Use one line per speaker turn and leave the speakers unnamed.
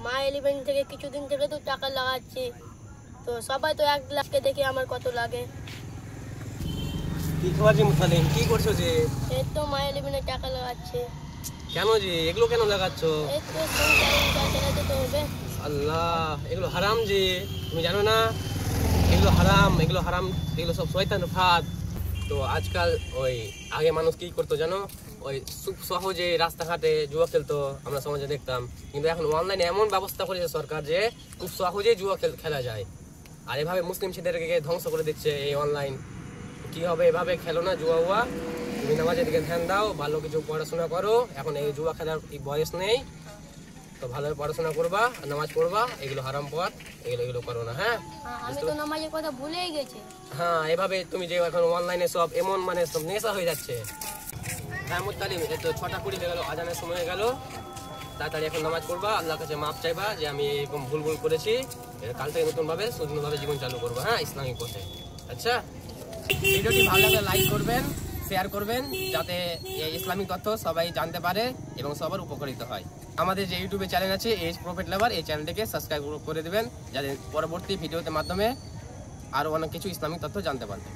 মা 11 থেকে কিছুদিন থেকে তো টাকা লাগাচ্ছি, তো সবাই তো 1 লাখকে দেখে আমার কত লাগে।
কি খবর জি মুসালিম, কি করছো যে?
এই তো মা 11 টাকা লাগাচ্ছে।
কেন জি এগুলো কেন লাগাচ্ছ?
এই তো সংসার চালাতে তো হবে।
আল্লাহ, এগুলো হারাম জি, তুমি জানো না? এগুলো হারাম, এগুলো হারাম, এগুলো সব শয়তানের ফাঁদ। তো আজকাল ওই আগে মানুষ কি করতো জানো? ওই খুব সহজে রাস্তাঘাটে জুয়া খেলতো, আমরা সমাজে দেখতাম। কিন্তু এখন অনলাইনে এমন ব্যবস্থা করেছে সরকার যে খুব সহজেই জুয়া খেলা যায়। আর এভাবে মুসলিম ছেলেদেরকে ধ্বংস করে দিচ্ছে এই অনলাইন। কি হবে? এভাবে খেলো না জুয়া। তুমি নামাজের দিকে ধ্যান দাও, ভালো কিছু পড়াশোনা করো। এখন এই জুয়া খেলার বয়স নেই, তো ভালোভাবে পড়াশোনা করবা, নামাজ পড়বা। এগুলো হারাম পথ, এগুলো করো না। হ্যাঁ,
আমি তো নামাজের কথা ভুলেই গেছি।
হ্যাঁ, এভাবে তুমি যে এখন অনলাইনে সব এমন মানে সব নেশা হয়ে যাচ্ছে। হ্যাঁ মুত্তালিম, এই তো 6:20 হয়ে গেল, আজানের সময় হয়ে গেল। তাড়াতাড়ি এখন নামাজ পড়বা, আল্লাহর কাছে মাপ চাইবা যে আমি এরকম ভুল করেছি। কাল থেকে নতুনভাবে সুন্দরভাবে জীবন চালু করবো, হ্যাঁ, ইসলামিক পথে। আচ্ছা, ভিডিওটি ভালো লাগলে লাইক করবেন, শেয়ার করবেন, যাতে এই ইসলামিক তথ্য সবাই জানতে পারে এবং সবার উপকারিত হয়। আমাদের যে ইউটিউবে চ্যানেল আছে এজ প্রফেট লাভার, এই চ্যানেলটিকে সাবস্ক্রাইব করে দেবেন, যাতে পরবর্তী ভিডিওতে মাধ্যমে আরও অনেক কিছু ইসলামিক তথ্য জানতে পারবেন।